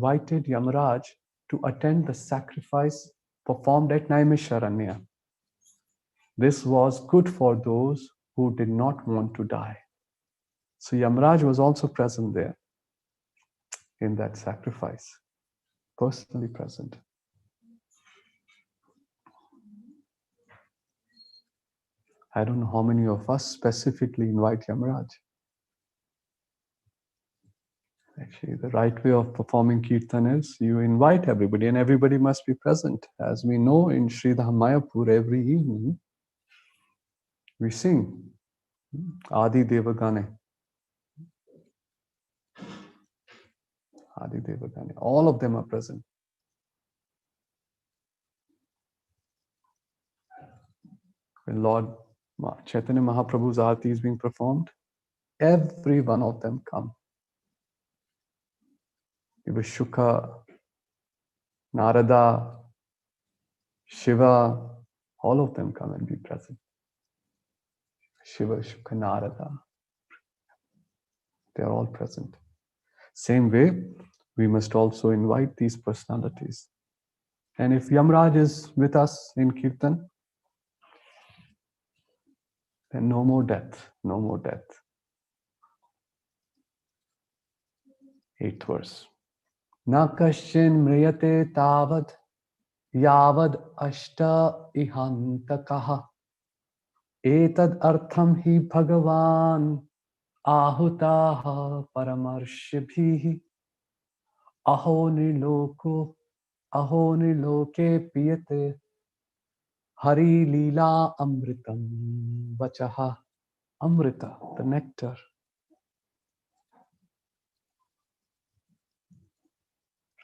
invited Yamaraj to attend the sacrifice performed at Naimisharanya. This was good for those who did not want to die. So Yamaraj was also present there in that sacrifice, personally present. I don't know how many of us specifically invite Yamaraj. Actually, the right way of performing kirtan is you invite everybody and everybody must be present. As we know in Sridham Mayapur, every evening we sing Adi Devagane. Adi Devagane. All of them are present. When Lord Chaitanya Mahaprabhu's Aarti is being performed, every one of them come. Shukha, Narada, Shiva, all of them come and be present. Shiva, Shukha, Narada, they are all present. Same way, we must also invite these personalities. And if Yamraj is with us in Kirtan, then no more death, no more death. 8th verse. Na kashin mriyate tavad yavad ashta ihantakaha etad artham hi bhagavan ahutaha paramarshibhihi aho niloke piyate hari lila amritam vachaha. Amrita, the nectar.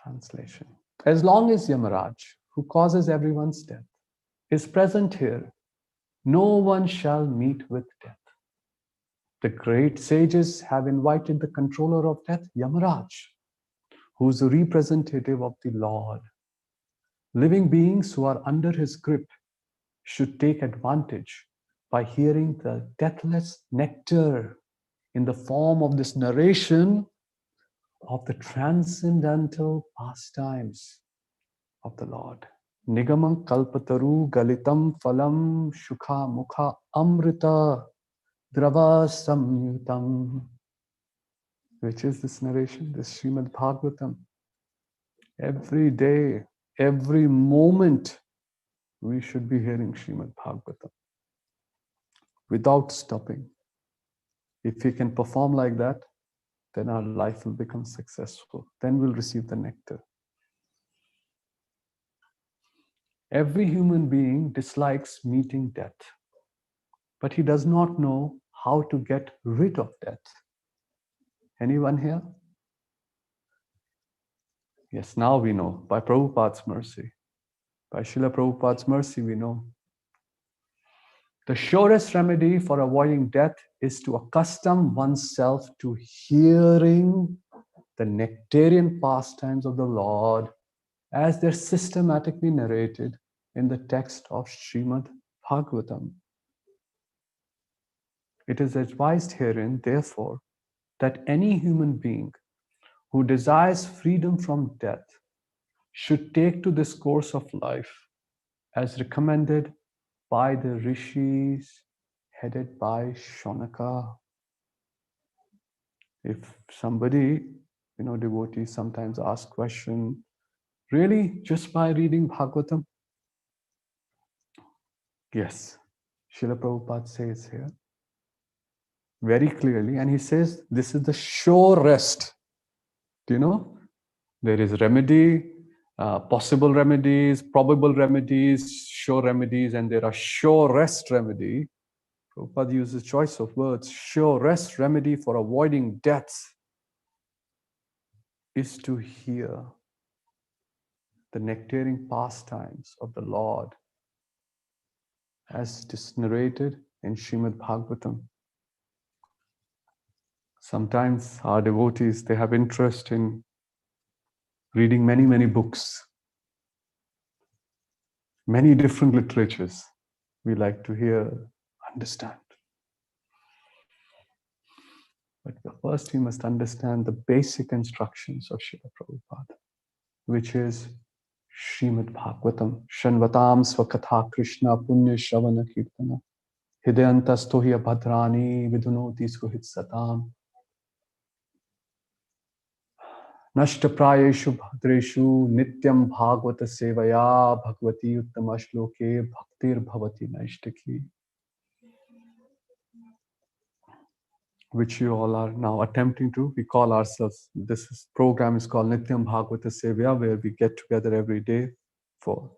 Translation. As long as Yamaraj, who causes everyone's death, is present here, no one shall meet with death. The great sages have invited the controller of death, Yamaraj, who is a representative of the Lord. Living beings who are under his grip should take advantage by hearing the deathless nectar in the form of this narration of the transcendental pastimes of the Lord. Nigamam kalpataru galitam phalam shukha mukha amrita drava samyutam. Which is this narration, this Srimad Bhagavatam. Every day, every moment, we should be hearing Srimad Bhagavatam without stopping. If we can perform like that, then our life will become successful. Then we'll receive the nectar. Every human being dislikes meeting death, but he does not know how to get rid of death. Anyone here? Yes, now we know, by Prabhupada's mercy. By Srila Prabhupada's mercy, we know. The surest remedy for avoiding death is to accustom oneself to hearing the nectarian pastimes of the Lord as they're systematically narrated in the text of Srimad Bhagavatam. It is advised herein, therefore, that any human being who desires freedom from death should take to this course of life as recommended by the rishis headed by Shaunaka. If somebody, devotees sometimes ask question, really just by reading Bhagavatam? Yes, Srila Prabhupada says here very clearly, and he says this is the sure rest. Do you know? There is remedy, possible remedies, probable remedies, sure remedies, and there are sure rest remedy. Prabhupada uses choice of words. Sure rest remedy for avoiding death is to hear the nectarian pastimes of the Lord as it is narrated in Srimad Bhagavatam. Sometimes our devotees, they have interest in reading many, many books, many different literatures. We like to hear, understand. But first we must understand the basic instructions of Srila Prabhupada, which is Srimad Bhagavatam, Shanvatam Swakatha Krishna Punya Shravana Kirtana, Hidayantastohya Bhadrani Vidunoti Suhit Satam, Nashtaprayeshu Bhadreshu Nityam Bhagavata Sevaya Bhagavati Uttamashloke Bhaktir Bhavati Naishtaki, which you all are now attempting to. We call ourselves, program is called Nityam Bhagavata Sevaya, where we get together every day for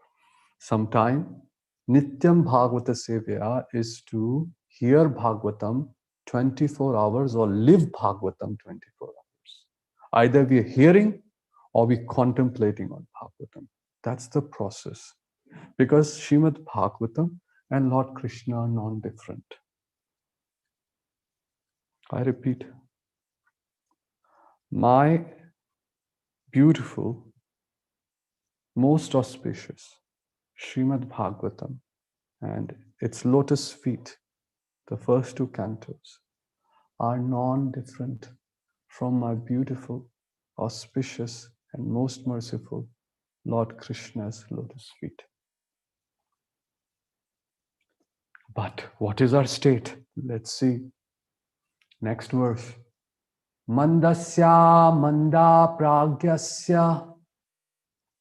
some time. Nityam Bhagavata Sevaya is to hear Bhagavatam 24 hours or live Bhagavatam 24 hours. Either we are hearing or we contemplating on Bhagavatam. That's the process. Because Srimad Bhagavatam and Lord Krishna are non-different. I repeat, my beautiful, most auspicious Srimad Bhagavatam and its lotus feet, the first two cantos, are non-different from my beautiful, auspicious, and most merciful Lord Krishna's lotus feet. But what is our state? Let's see. Next verse. Mandasya manda pragyasya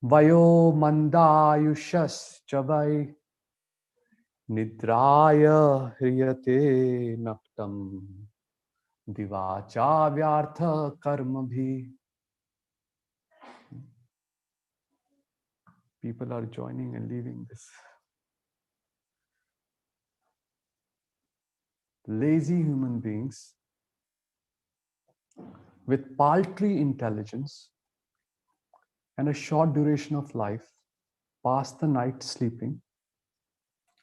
vayo mandayushas chavai nidraya hriyate naktam divacha vyartha karma bhi. People are joining and leaving this. Lazy human beings with paltry intelligence and a short duration of life pass the night sleeping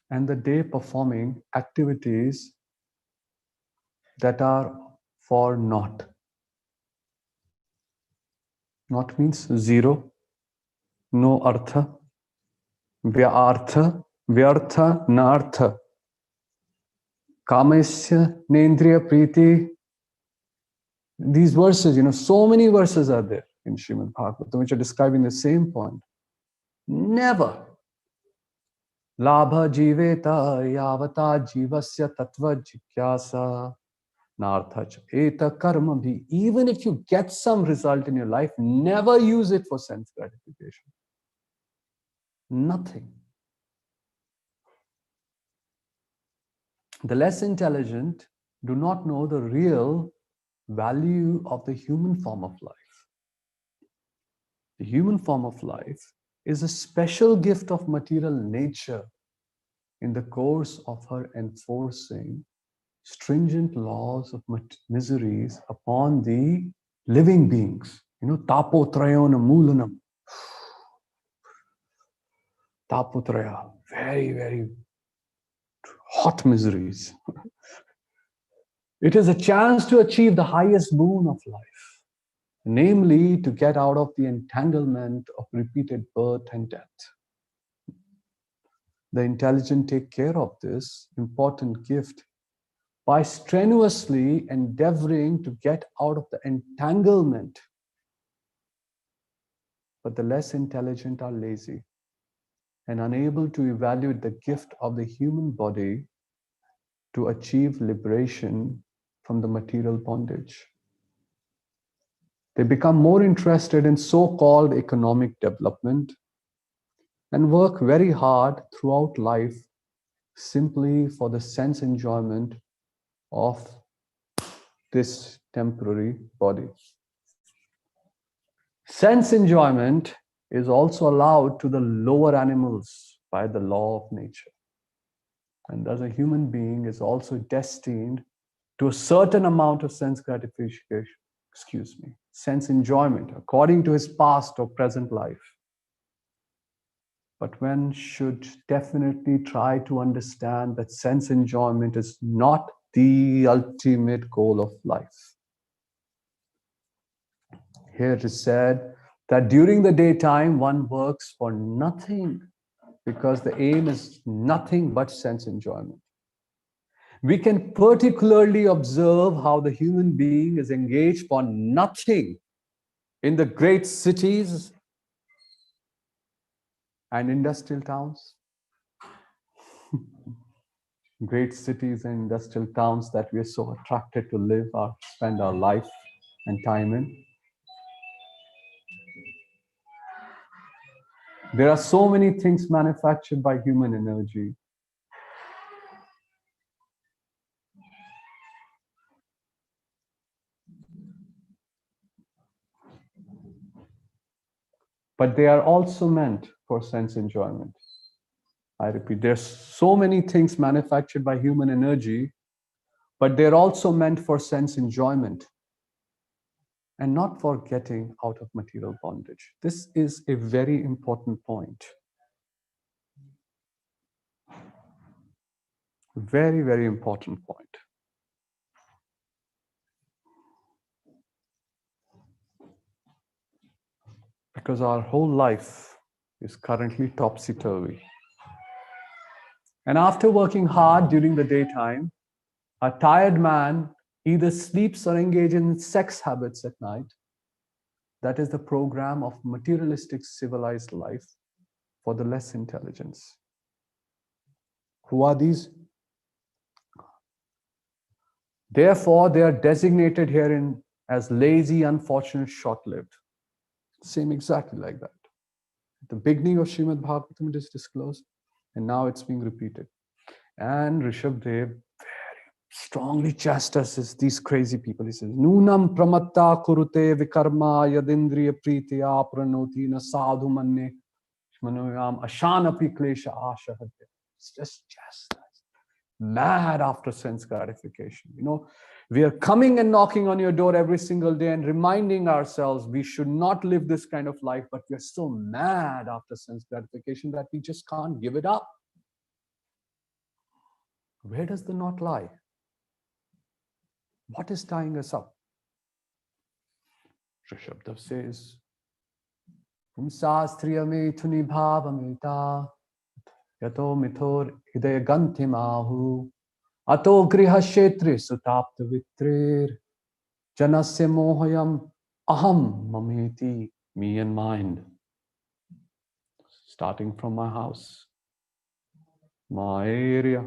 and the day performing activities that are for naught. Naught means zero, no artha, vyartha, vyartha, nartha, kamasya, nendriya, priti. These verses, so many verses are there in Srimad Bhagavatam which are describing the same point. Never. Labha jiveta yavata jivasya tattva jikyasa narthach eta karma bhi. Even if you get some result in your life, never use it for sense gratification. Nothing. The less intelligent do not know the real value of the human form of life. The human form of life is a special gift of material nature in the course of her enforcing stringent laws of miseries upon the living beings. Tapotrayona moolanam. Tapotraya, very, very hot miseries. It is a chance to achieve the highest boon of life, namely to get out of the entanglement of repeated birth and death. The intelligent take care of this important gift by strenuously endeavoring to get out of the entanglement. But the less intelligent are lazy and unable to evaluate the gift of the human body to achieve liberation from the material bondage. They become more interested in so-called economic development and work very hard throughout life simply for the sense enjoyment of this temporary body. Sense enjoyment is also allowed to the lower animals by the law of nature. And thus a human being is also destined to a certain amount of sense gratification, sense enjoyment according to his past or present life. But one should definitely try to understand that sense enjoyment is not the ultimate goal of life. Here it is said that during the daytime one works for nothing because the aim is nothing but sense enjoyment. We can particularly observe how the human being is engaged for nothing in the great cities and industrial towns. Great cities and industrial towns that we are so attracted to live or spend our life and time in. There are so many things manufactured by human energy. But they are also meant for sense enjoyment. I repeat, there's so many things manufactured by human energy, but they're also meant for sense enjoyment and not for getting out of material bondage. This is a very important point. Very, very important point. Because our whole life is currently topsy-turvy. And after working hard during the daytime, a tired man either sleeps or engages in sex habits at night. That is the program of materialistic civilized life for the less intelligence. Who are these? Therefore, they are designated herein as lazy, unfortunate, short-lived. Same exactly like that. The beginning of Srimad Bhagavatam is disclosed, and now it's being repeated. And Rishabh Dev very strongly chastises these crazy people. He says, Nunam pramatta kurute vikarma yadindriya pritiya pranoti na sadhu manne shmanoyam ashanapi klesha ashahadya. It's just chastised. Mad after sense gratification. You know, we are coming and knocking on your door every single day and reminding ourselves we should not live this kind of life, but we are so mad after sense gratification that we just can't give it up. Where does the knot lie? What is tying us up? Rishabdev says, Humsastriya thuni bhavamita yato mithor hidaya gantimahu ato griha shetri sutapta vitrir janasya mohayam aham mameti, me and mind. Starting from my house, my area,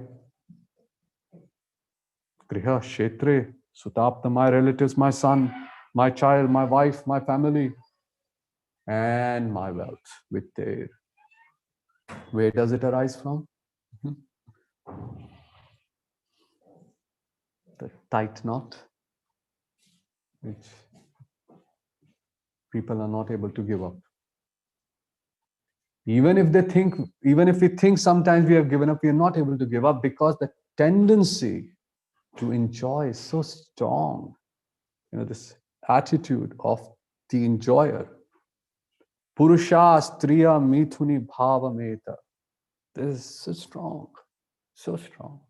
griha shetre sutapta, my relatives, my son, my child, my wife, my family, and my wealth with their. Where does it arise from? The tight knot, which people are not able to give up. Even if we think sometimes we have given up, we are not able to give up because the tendency to enjoy is so strong. You know, this attitude of the enjoyer. Purusha striya mithuni bhavameta. This is so strong, so strong.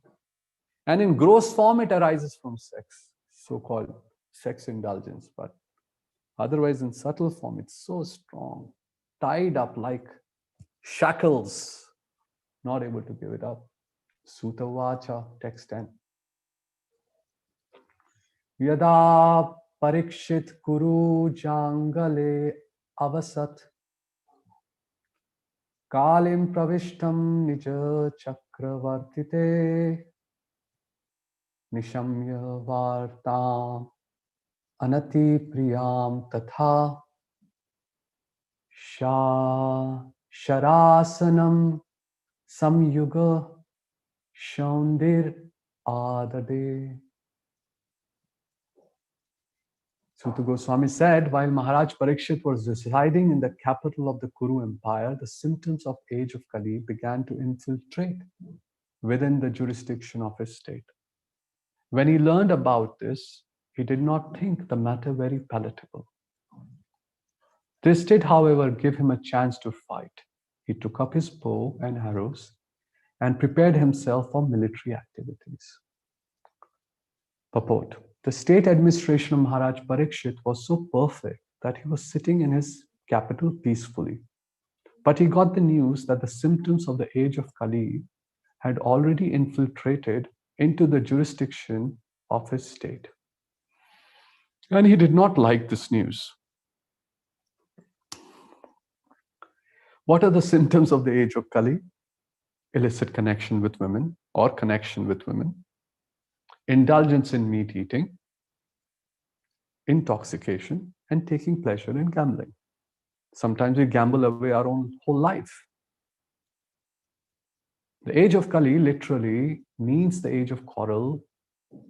And in gross form, it arises from sex, so-called sex indulgence. But otherwise, in subtle form, it's so strong, tied up like shackles, not able to give it up. Sutta Vacha, text 10. Yada parikshit kuru jangale avasat kalim pravishtam nija chakravartite nishamya vartam anati priyam tatha sharasanam samyuga shaundir adade. Sutta Goswami said, while Maharaj Parikshit was residing in the capital of the Kuru Empire, the symptoms of age of Kali began to infiltrate within the jurisdiction of his state. When he learned about this, he did not think the matter very palatable. This did, however, give him a chance to fight. He took up his bow and arrows and prepared himself for military activities. Purport. The state administration of Maharaj Parikshit was so perfect that he was sitting in his capital peacefully. But he got the news that the symptoms of the age of Kali had already infiltrated into the jurisdiction of his state. And he did not like this news. What are the symptoms of the age of Kali? Illicit connection with women or connection with women, indulgence in meat eating, intoxication, and taking pleasure in gambling. Sometimes we gamble away our own whole life. The age of Kali literally means the age of quarrel,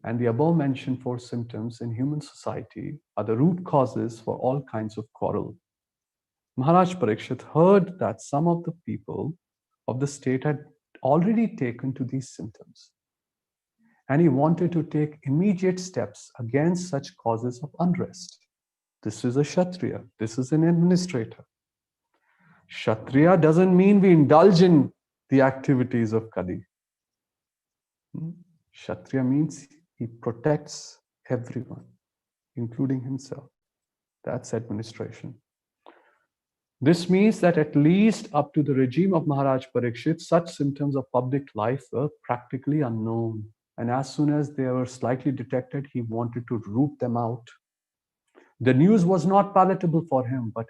and the above mentioned four symptoms in human society are the root causes for all kinds of quarrel. Maharaj Parikshit heard that some of the people of the state had already taken to these symptoms, and he wanted to take immediate steps against such causes of unrest. This is a Kshatriya, this is an administrator. Kshatriya doesn't mean we indulge in the activities of Kali. Kshatriya means he protects everyone, including himself. That's administration. This means that at least up to the regime of Maharaj Parikshit, such symptoms of public life were practically unknown. And as soon as they were slightly detected, he wanted to root them out. The news was not palatable for him, but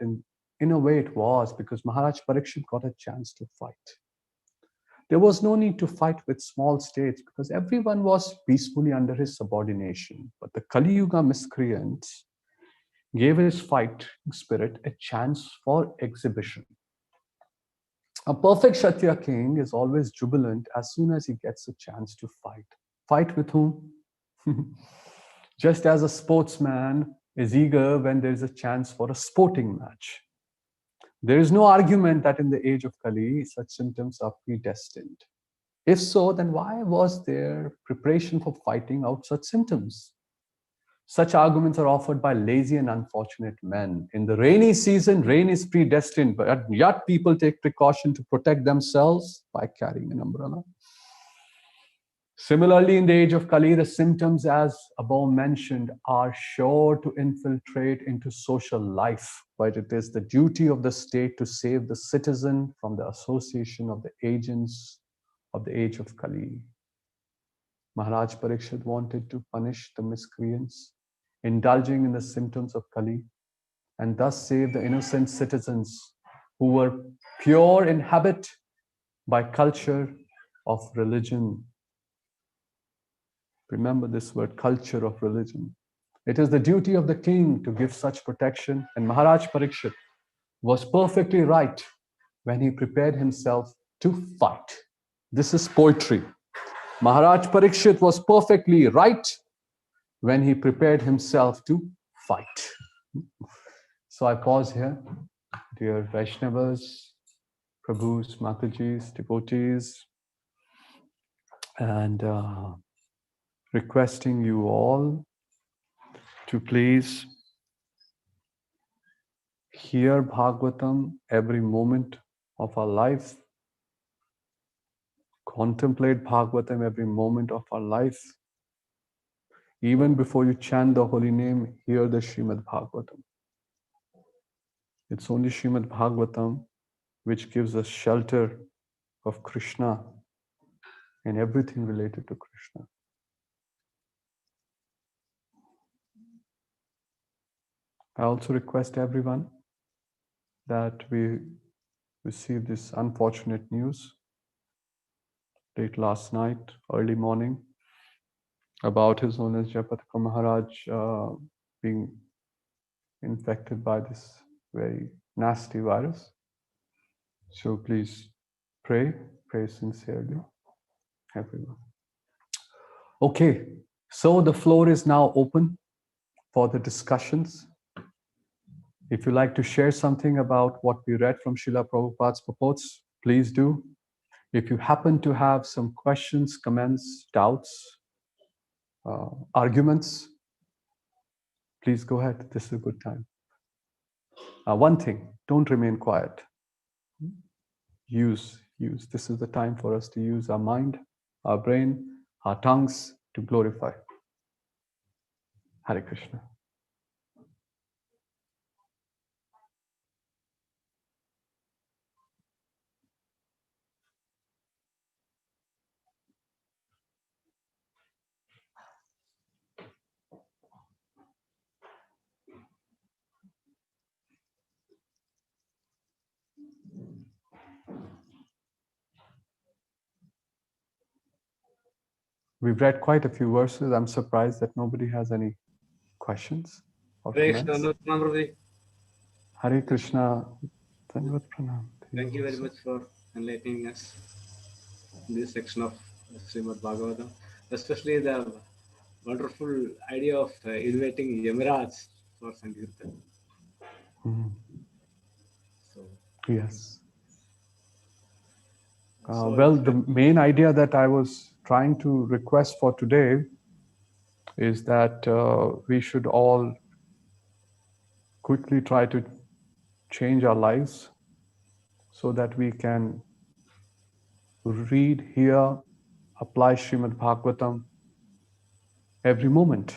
in a way it was, because Maharaj Parikshit got a chance to fight. There was no need to fight with small states because everyone was peacefully under his subordination. But the Kali Yuga miscreants gave his fighting spirit a chance for exhibition. A perfect Kshatriya king is always jubilant as soon as he gets a chance to fight. Fight with whom? Just as a sportsman is eager when there is a chance for a sporting match. There is no argument that in the age of Kali, such symptoms are predestined. If so, then why was there preparation for fighting out such symptoms? Such arguments are offered by lazy and unfortunate men. In the rainy season, rain is predestined, but yet people take precaution to protect themselves by carrying an umbrella. Similarly, in the age of Kali, the symptoms, as above mentioned, are sure to infiltrate into social life, but it is the duty of the state to save the citizen from the association of the agents of the age of Kali. Maharaj Parikshit wanted to punish the miscreants, indulging in the symptoms of Kali, and thus save the innocent citizens who were pure in habit by culture of religion. Remember this word, culture of religion. It is the duty of the king to give such protection, and Maharaj Parikshit was perfectly right when he prepared himself to fight. This is poetry. Maharaj Parikshit was perfectly right when he prepared himself to fight. So I pause here. Dear Vaishnavas, Prabhus, Matajis, devotees, and requesting you all to please hear Bhagavatam every moment of our life, contemplate Bhagavatam every moment of our life. Even before you chant the holy name, hear the Srimad Bhagavatam. It's only Srimad Bhagavatam which gives us shelter of Krishna and everything related to Krishna. I also request everyone that we received this unfortunate news late last night, early morning, about His Holiness Jayapataka Maharaj being infected by this very nasty virus. So please pray sincerely, everyone. Okay, so the floor is now open for the discussions. If you like to share something about what we read from Srila Prabhupada's purports, please do. If you happen to have some questions, comments, doubts, arguments, please go ahead. This is a good time. One thing, don't remain quiet. Use. This is the time for us to use our mind, our brain, our tongues to glorify. Hare Krishna. We've read quite a few verses. I'm surprised that nobody has any questions or Hare Krishna, comments. no, Prabhuji. Hare Krishna. Dandavat pranam to you Thank you very also. much for enlightening us in this section of Srimad Bhagavatam, especially the wonderful idea of inviting Yamaraj for Sankirtan. Mhm. So, Yes. so Well, the main idea that I was trying to request for today is that we should all quickly try to change our lives so that we can read, hear, apply Srimad Bhagavatam every moment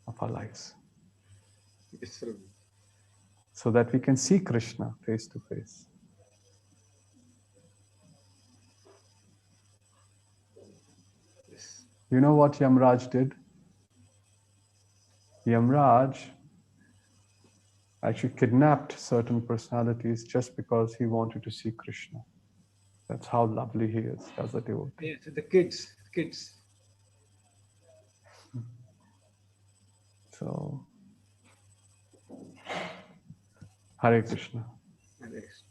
of our lives yes, Prabhu. so that we can see Krishna face to face. Yes. You know what Yamraj did? Yamraj actually kidnapped certain personalities just because he wanted to see Krishna. That's how lovely he is as a devotee. Yes, the kids. So, Hare Krishna. Yes.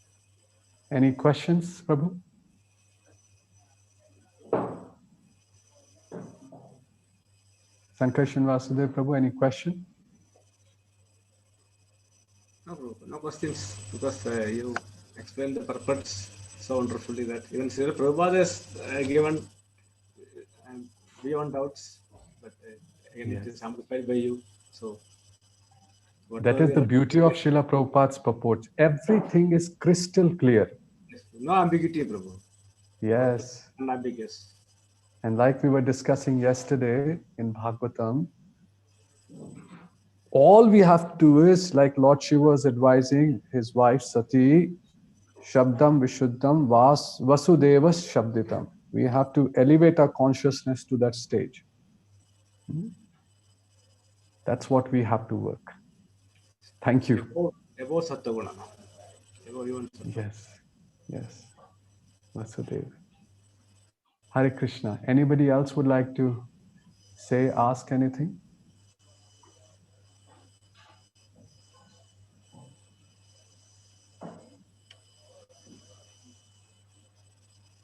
Any questions, Prabhu? Sankarshan Vasudev Prabhu, any question? No, Prabhu, no questions because you explained the purpose so wonderfully that even Srila Prabhupada has given beyond doubts, but again it Yes. is amplified by you. So, That whatever is we the are, beauty of Srila Prabhupada's purports. Everything is crystal clear. yes, no ambiguity, Prabhu. Yes. Unambiguous. And like we were discussing yesterday in Bhagavatam, all we have to do is, like Lord Shiva was advising his wife Sati, Shabdam Vishuddham Vasudevas Shabditam. We have to elevate our consciousness to that stage. That's what we have to work. Thank you. Above Sattaguna. Above even Sattaguna. Yes. Yes. Vasudev. Hare Krishna. Anybody else would like to say, ask anything?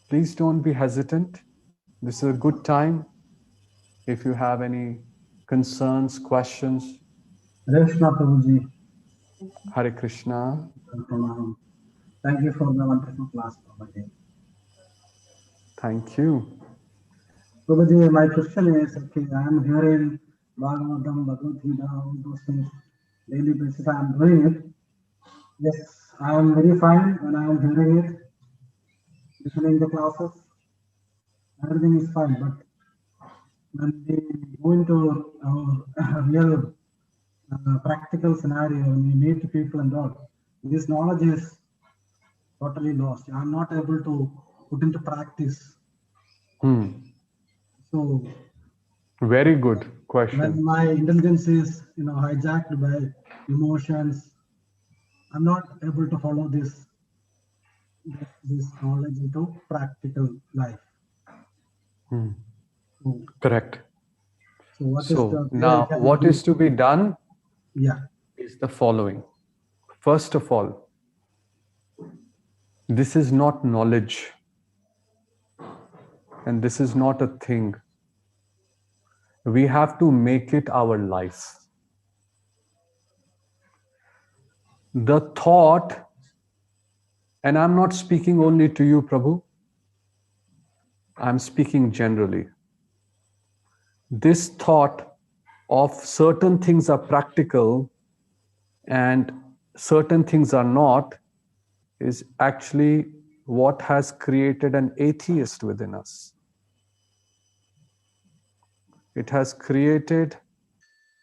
Please don't be hesitant. This is a good time. If you have any concerns, questions, Hare Krishna Prabhuji. Hare Krishna. Pranam. Thank you for the wonderful class, Prabhuji. Thank you. Prabhuji, my question is, okay, I am hearing Bhagavatam, Bhagavad Gita, all those things, daily basis I am doing it. Yes, I am very fine when I am hearing it, listening the classes, everything is fine, but when we go into our real practical scenario, when we meet people and all, this knowledge is totally lost. I am not able to put into practice. So Very good when question. my intelligence is hijacked by emotions, I'm not able to follow this knowledge into practical life. So, Correct. so what is So the way I now can what do? is to be done Yeah. is the following. First of all, this is not knowledge and this is not a thing. We have to make it our life. The thought, and I'm not speaking only to you, Prabhu, I'm speaking generally. This thought of certain things are practical and certain things are not is actually what has created an atheist within us. It has created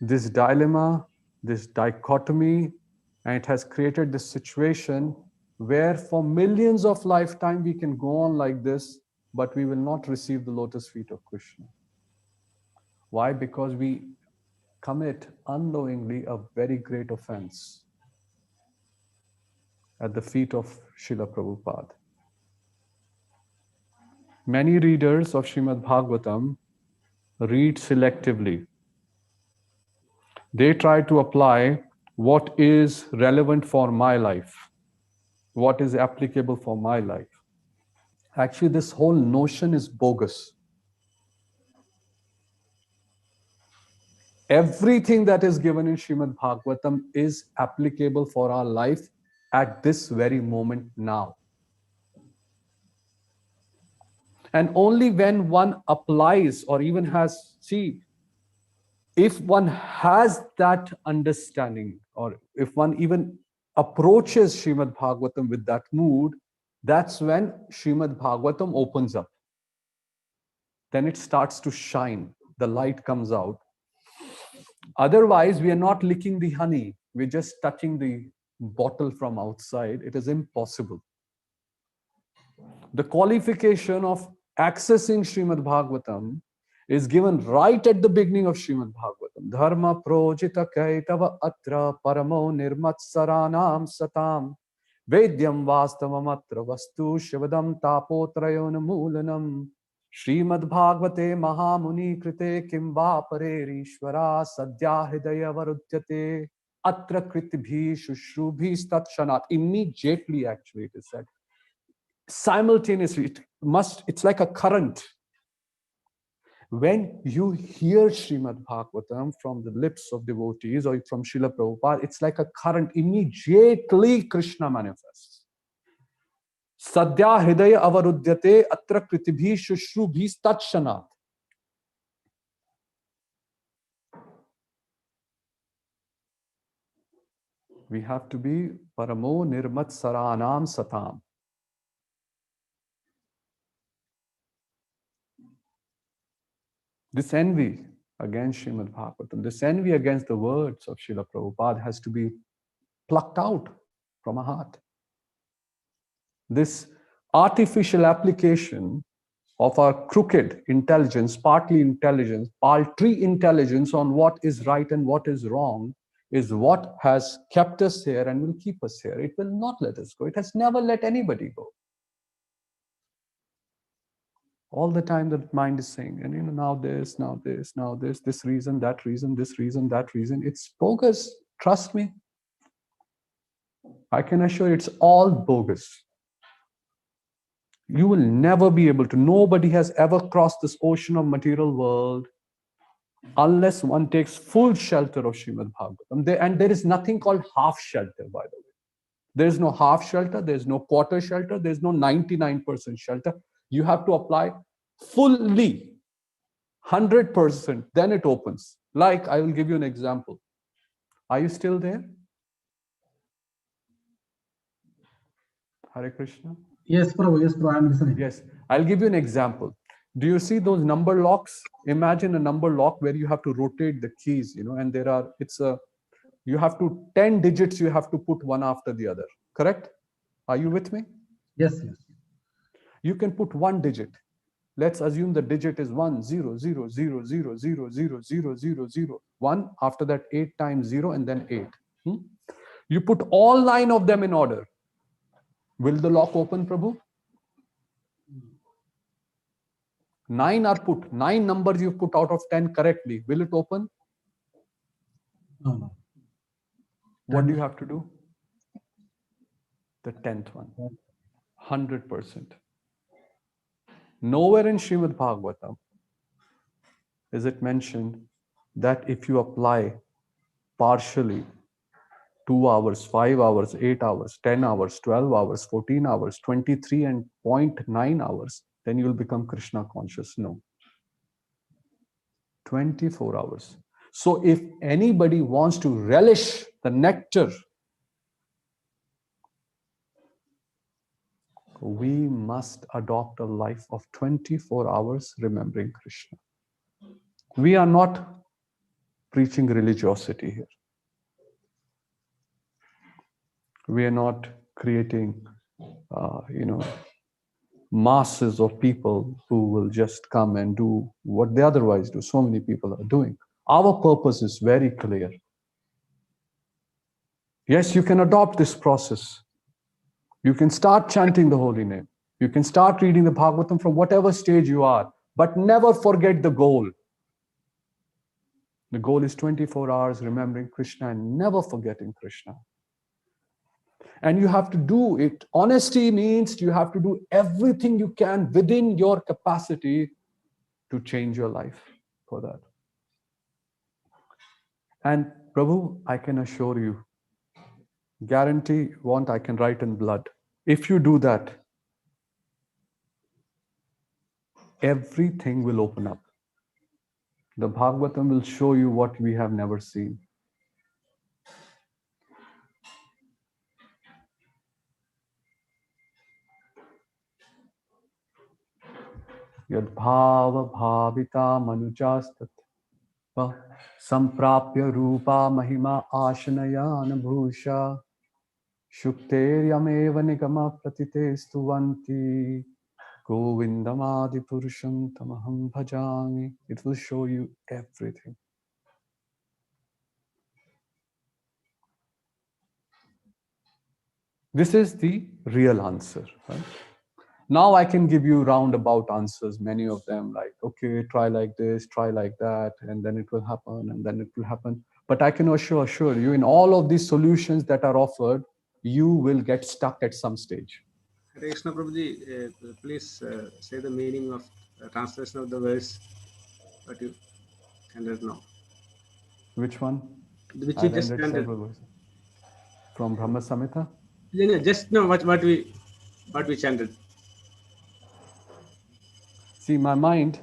this dilemma, this dichotomy, and it has created this situation where for millions of lifetime we can go on like this, but we will not receive the lotus feet of Krishna. Why? Because we commit unknowingly a very great offense at the feet of Srila Prabhupada. Many readers of Srimad Bhagavatam read selectively. They try to apply what is relevant for my life, what is applicable for my life. Actually, this whole notion is bogus. Everything that is given in Srimad Bhagavatam is applicable for our life at this very moment now. And only when one applies or even has, if one has that understanding, or if one even approaches Srimad Bhagavatam with that mood, that's when Srimad Bhagavatam opens up. Then it starts to shine. The light comes out. Otherwise, we are not licking the honey. We're just touching the bottle from outside. It is impossible. The qualification of accessing Srimad Bhagavatam is given right at the beginning of Srimad Bhagavatam. Dharma projita kaitava atra paramo nirmatsaranam satam vedyam vastavam atra vastu shivadam tapotrayon moolanam Srimad Bhagavate Mahamuni Krite Kimva Parerishvara Sadhya Hridaya Varudyate Atra Kritibhi Shushrubhi Statshanat. Immediately, actually, it is said. Simultaneously, it's like a current. When you hear Srimad Bhagavatam from the lips of devotees or from Srila Prabhupada, it's like a current. Immediately Krishna manifests. Sadhya hridaya avarudyate atra kritibhi shushrubhi tatshanat. We have to be paramo nirmat saranam satam. This envy against Srimad Bhagavatam, this envy against the words of Srila Prabhupada has to be plucked out from our heart. This artificial application of our crooked intelligence, partly intelligence, paltry intelligence on what is right and what is wrong is what has kept us here and will keep us here. It will not let us go. It has never let anybody go. All the time the mind is saying, and now this, now this, now this reason, that reason, this reason, that reason. It's bogus. Trust me. I can assure you it's all bogus. You will never be able to. Nobody has ever crossed this ocean of material world unless one takes full shelter of Srimad Bhagavatam. And there is nothing called half shelter, by the way. There is no half shelter, there is no quarter shelter, there is no 99% shelter. You have to apply fully, 100%, then it opens. Like, I will give you an example. Are you still there? Hare Krishna? Yes, Prabhu, I am listening. Yes, I'll give you an example. Do you see those number locks? Imagine a number lock where you have to rotate the keys, and you have to 10 digits, you have to put one after the other, correct? Are you with me? Yes. You can put one digit. Let's assume the digit is 1, 0, 0, 0, 0, 0, 0, 0, 0, 0, 1. After that, 8 times 0 and then 8. You put all 9 of them in order. Will the lock open, Prabhu? 9 are put. 9 numbers you put out of 10 correctly. Will it open? No. What do you have to do? The 10th one. 100%. Nowhere in Srimad Bhagavatam is it mentioned that if you apply partially 2 hours, 5 hours, 8 hours, 10 hours, 12 hours, 14 hours, 23 and 0.9 hours, then you will become Krishna conscious. No. 24 hours. So if anybody wants to relish the nectar, we must adopt a life of 24 hours remembering Krishna. We are not preaching religiosity here. We are not creating, masses of people who will just come and do what they otherwise do. So many people are doing. Our purpose is very clear. Yes, you can adopt this process. You can start chanting the holy name. You can start reading the Bhagavatam from whatever stage you are, but never forget the goal. The goal is 24 hours remembering Krishna and never forgetting Krishna. And you have to do it. Honesty means you have to do everything you can within your capacity to change your life for that. And Prabhu, I can assure you, guarantee what I can write in blood. If you do that, everything will open up. The Bhagavatam will show you what we have never seen. Yad bhava bhavita manujastat samprapya rupa mahima ashanayana bhusha shukteryameva nigama pratite stuvanti govindamadi purusham tamaham bhajami. It will show you everything. This is the real answer, right? Now I can give you roundabout answers, many of them like, okay, try like this, try like that, and then it will happen, and then it will happen. But I can assure you, in all of these solutions that are offered, you will get stuck at some stage. Hare Krishna Prabhuji, please say the meaning of translation of the verse that you ended now. Which one? Which you I've just ended ended. several verses. From Brahma Samhita? Yeah, just know what we chanted. See, my mind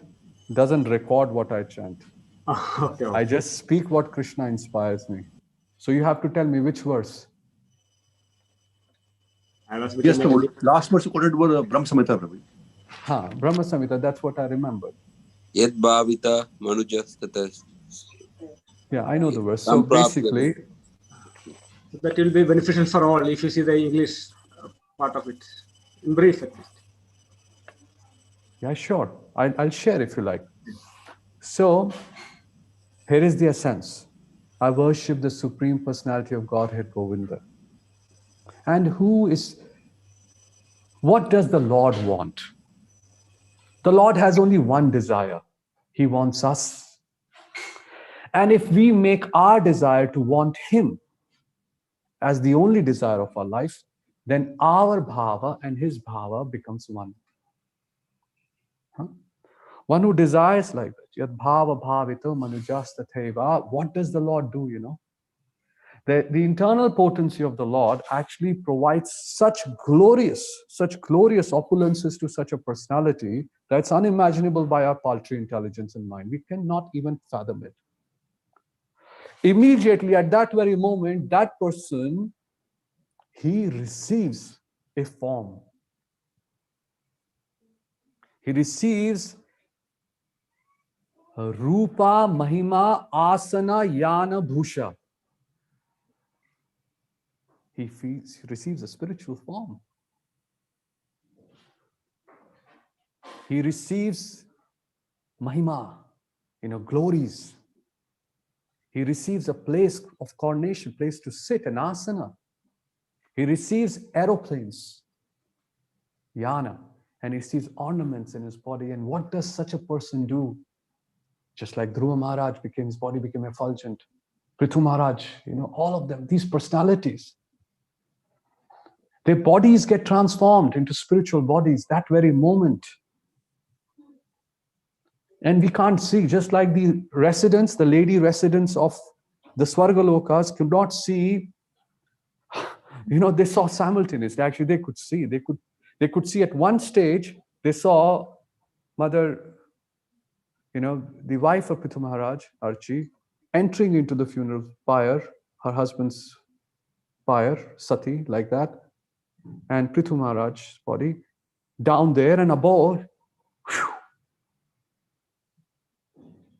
doesn't record what I chant. Okay. I just speak what Krishna inspires me. So you have to tell me which verse. Yes, Prabhu. Last verse you quoted was Brahma Samhita, Prabhu. Brahma Samhita, that's what I remember. Yad bhavita manujastata. Yeah, I know the verse. So basically, that will be beneficial for all if you see the English part of it, in brief at least. yeah, sure. I'll share if you like. So here is the essence. I worship the Supreme Personality of Godhead, Govinda. And what does the Lord want? The Lord has only one desire. He wants us. And if we make our desire to want Him as the only desire of our life, then our bhava and His bhava becomes one. One who desires like that, yad bhava bhavito manujastateva. What does the Lord do, The internal potency of the Lord actually provides such glorious opulences to such a personality that's unimaginable by our paltry intelligence and mind. We cannot even fathom it. Immediately at that very moment, that person, he receives a form. He receives Rupa Mahima Asana Yana Bhusha. He receives a spiritual form. He receives Mahima, glories. He receives a place of coronation, place to sit, an asana. He receives aeroplanes, yana, and he receives ornaments in his body. And what does such a person do? Just like Dhruva Maharaj his body became effulgent. Prithu Maharaj, all of them, these personalities. Their bodies get transformed into spiritual bodies that very moment. And we can't see, just like the lady residents of the Swargalokas could not see, they saw simultaneously. Actually, they could see. They could see at one stage, they saw Mother, the wife of Prithu Maharaj, Archi, entering into the funeral pyre, her husband's pyre, Sati, like that, and Prithu Maharaj's body down there, and above,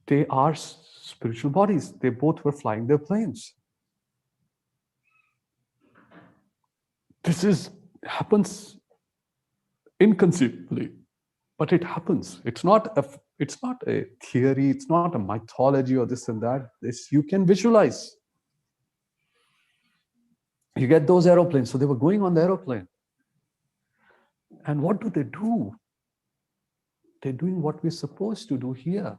they are spiritual bodies. They both were flying their planes. This happens inconceivably, but it happens. It's not a theory. It's not a mythology or this and that. You can visualize. You get those aeroplanes. So they were going on the aeroplane. And what do? They're doing what we're supposed to do here,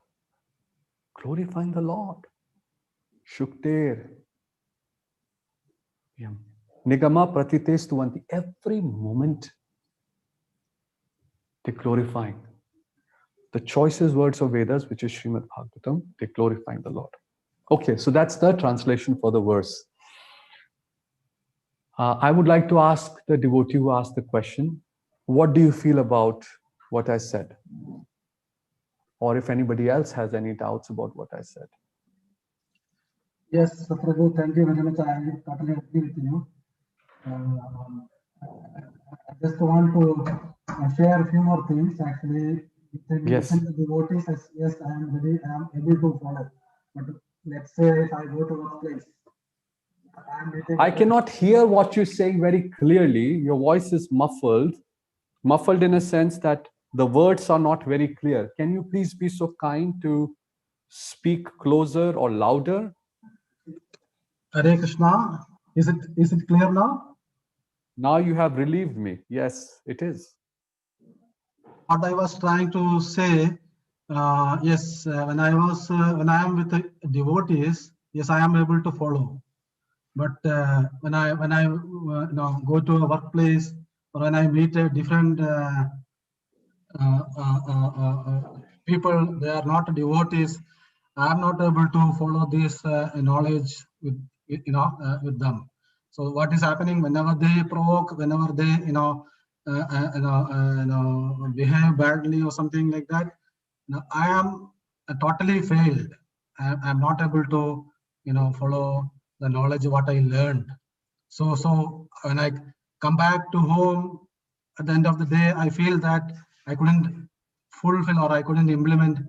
glorifying the Lord. Shukter. Nigama pratitestuvanti. Every moment they're glorifying. The choicest words of Vedas, which is Srimad Bhagavatam, they're glorifying the Lord. Okay, so that's the translation for the verse. I would like to ask the devotee who asked the question, what do you feel about what I said? Or if anybody else has any doubts about what I said. Yes, Prabhu, thank you very much. I totally agree with you. Um, I just want to share a few more things. Actually, Yes. within the devotees, yes, I am able to follow. But let's say if I go to workplace, I am meeting. I cannot hear what you're saying very clearly. Your voice is muffled in a sense that the words are not very clear. Can you please be so kind to speak closer or louder? Hare Krishna, is it clear now? Now you have relieved me. Yes, it is. What I was trying to say, yes, when I am with the devotees, yes, I am able to follow. But when I go to a workplace or when I meet a different people, they are not devotees. I am not able to follow this knowledge with them. So what is happening whenever they provoke, whenever they behave badly or something like that, I am totally failed. I am not able to follow the knowledge what I learned. So when I come back to home at the end of the day, I feel that I couldn't fulfill or I couldn't implement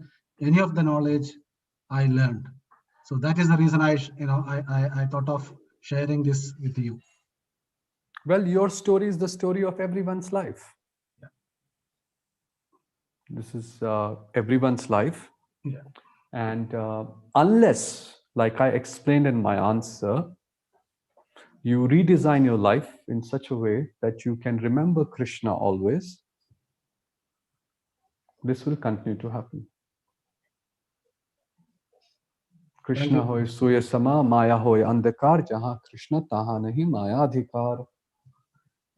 any of the knowledge I learned. So that is the reason I thought of sharing this with you. Well, your story is the story of everyone's life. Yeah. This is everyone's life. Yeah. And unless, like I explained in my answer, you redesign your life in such a way that you can remember Krishna always, this will continue to happen. Krishna hoy suya sama, maya hoy andhakar, jahan Krishna taha nahi maya adhikar.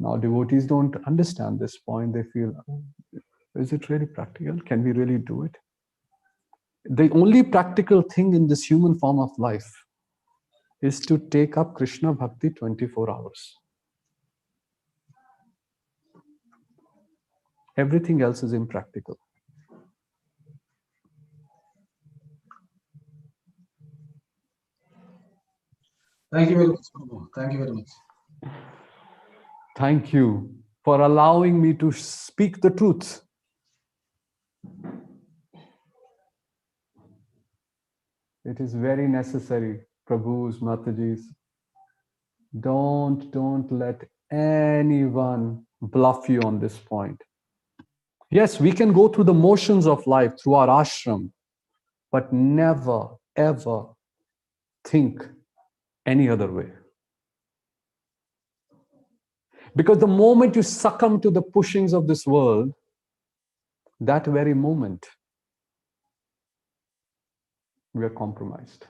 Now devotees don't understand this point. They feel, oh, is it really practical? Can we really do it? The only practical thing in this human form of life is to take up Krishna Bhakti 24 hours. Everything else is impractical. Thank you very much, Prabhu. Thank you very much. Thank you for allowing me to speak the truth. It is very necessary, Prabhus, Matajis. Don't let anyone bluff you on this point. Yes, we can go through the motions of life through our ashram, but never, ever think any other way. Because the moment you succumb to the pushings of this world, that very moment, we are compromised.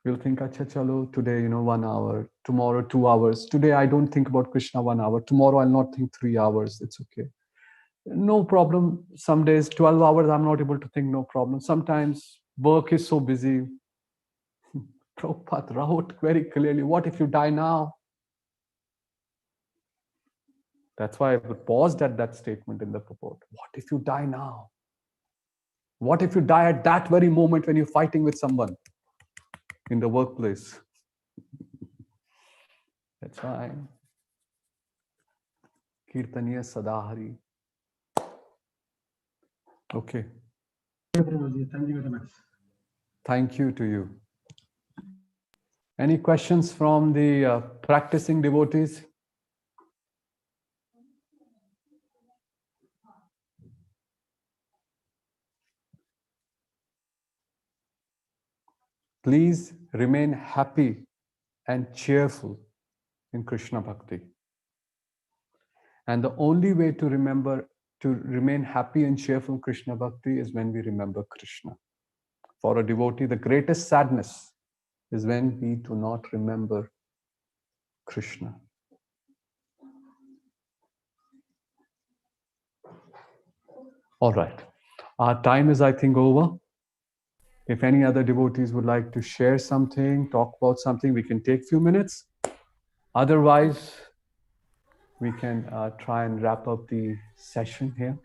We'll think, acha chalo, today, 1 hour, tomorrow 2 hours. Today I don't think about Krishna 1 hour. Tomorrow I'll not think 3 hours. It's okay. No problem. Some days, 12 hours, I'm not able to think, no problem. Sometimes work is so busy. Prabhupada wrote very clearly, what if you die now? That's why I paused at that statement in the purport. What if you die now? What if you die at that very moment when you're fighting with someone in the workplace? That's why. Kirtaniya Sadahari. Okay. Thank you, Prabhuji. Thank you very much. Thank you to you. Any questions from the practicing devotees? Please remain happy and cheerful in Krishna Bhakti. And the only way to remain happy and cheerful Krishna Bhakti is when we remember Krishna. For a devotee, the greatest sadness is when we do not remember Krishna. All right. Our time is, I think, over. If any other devotees would like to share something, talk about something, we can take a few minutes. Otherwise, we can try and wrap up the session here.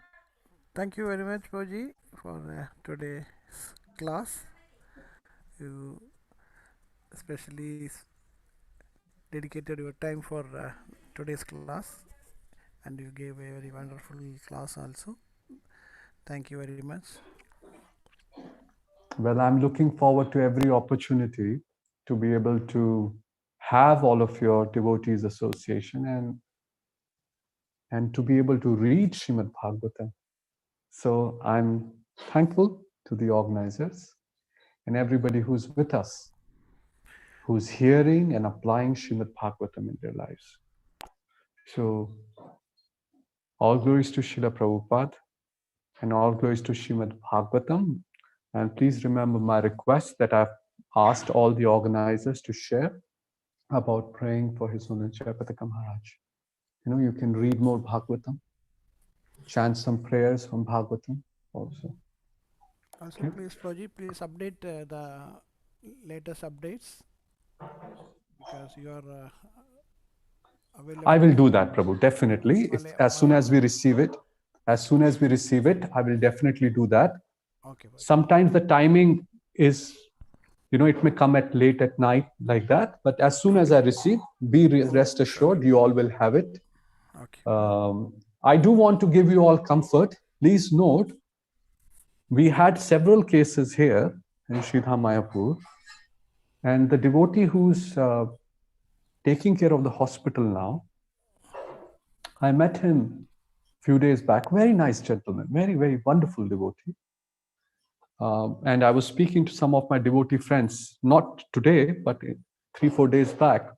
Thank you very much, Prabhuji, for today's class. You especially dedicated your time for today's class, and you gave a very wonderful class also. Thank you very much. Well, I'm looking forward to every opportunity to be able to have all of your devotees association and to be able to read Srimad Bhagavatam. So I'm thankful to the organizers and everybody who's with us, who's hearing and applying Srimad Bhagavatam in their lives. So all glories to Srila Prabhupada and all glories to Srimad Bhagavatam. And please remember my request that I've asked all the organizers to share about praying for His Holiness Jayapataka Maharaj. You know, you can read more Bhagavatam, chant some prayers from Bhagavatam also. Also, Okay. please, Prabhuji, please update the latest updates, because you are available. I will do that, Prabhu, definitely. As soon as we receive it, I will definitely do that. Okay. Sometimes the timing is, you know, it may come at late at night like that, but as soon as I receive, rest assured, you all will have it. Okay. I do want to give you all comfort. Please note, we had several cases here in Sridham Mayapur, and the devotee who's taking care of the hospital now, I met him a few days back. Very nice gentleman, very, very wonderful devotee. And I was speaking to some of my devotee friends, not today, but 3-4 days back.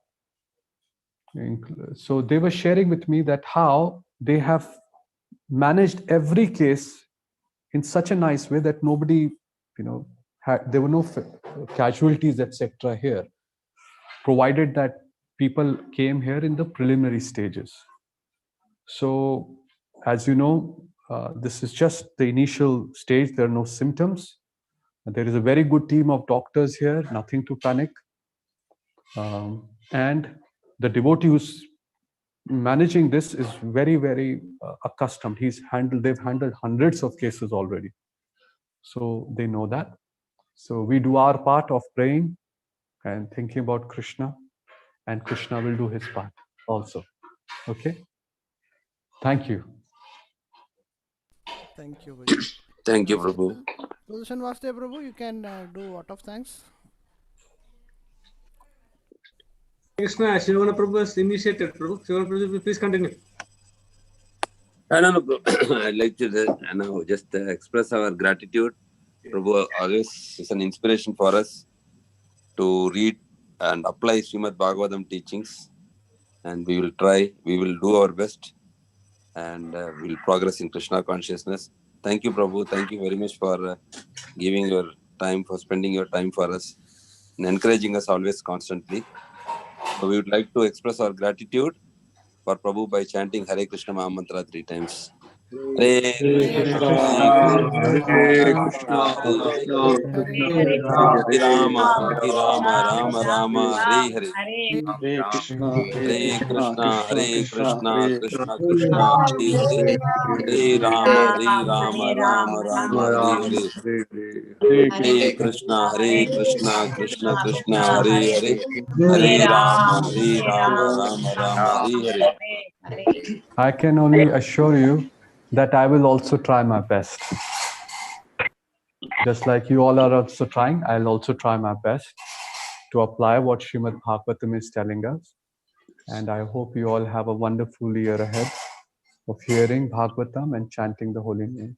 So they were sharing with me that how they have managed every case in such a nice way that nobody, you know, there were no casualties, etc. here, provided that people came here in the preliminary stages. So, as you know, this is just the initial stage. There are no symptoms. There is a very good team of doctors here, nothing to panic. And the devotee who's managing this is very, very accustomed. They've handled hundreds of cases already. So they know that. So we do our part of praying and thinking about Krishna, and Krishna will do his part also. Okay? Thank you. Thank you, Prabhuji. Thank you, Prabhu. Sudarshan Vaste, Prabhu, you can do vote of thanks. Krishna, Sivaguna Prabhu has initiated. Prabhu, Sivaguna Prabhu, please continue. No, I'd like to just express our gratitude. Prabhu always is an inspiration for us to read and apply Srimad Bhagavatam teachings, and we will do our best, and we will progress in Krishna consciousness. Thank you, Prabhu. Thank you very much for giving your time, for spending your time for us, and encouraging us always constantly. So we would like to express our gratitude for Prabhu by chanting Hare Krishna Maha Mantra 3 times. Hare Krishna, Hare Krishna, Hare Rama, Rama Rama, Hare Hare. Hare Krishna, Hare Krishna, Hare Krishna, Hare Krishna Krishna, Hare Hare. Hare Rama, Rama Rama, Hare Hare. Hare Krishna, Krishna Krishna, Hare Hare. Hare Rama, Rama, Hare Hare. I can only assure you that I will also try my best. Just like you all are also trying, I'll also try my best to apply what Srimad Bhagavatam is telling us. And I hope you all have a wonderful year ahead of hearing Bhagavatam and chanting the holy name.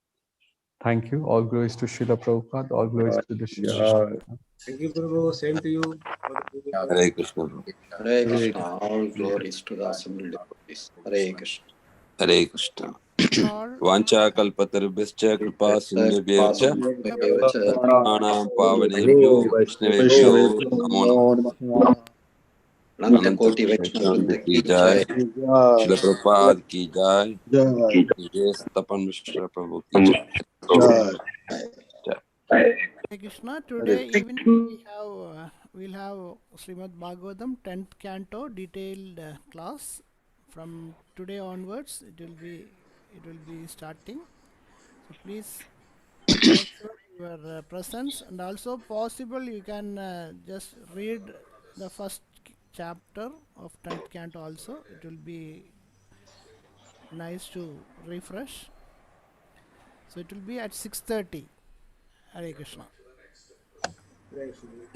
Thank you. All glories to Srila Prabhupada. All glories to the Srila. Thank you, Prabhu. Same to you. Hare Krishna. Hare Krishna. All glories to the assembled devotees. Hare Krishna. Hare Krishna. all Vancha kalpatarubhascha kripa sindhubhyeva cha pattanam pavanebhyo vaishnavebhyo namo namaha. अनंत वैष्णव की जय, श्रील प्रभुपाद की जय, जय तपन मिश्र प्रभु की जय। Hare Krishna. Today evening we'll have Srimad Bhagavatam 10th canto detailed class. From today onwards it will be starting. So please make sure your presence, and also possible you can just read the first chapter of 10th canto also. It will be nice to refresh. So it will be at 6:30. Hare Krishna.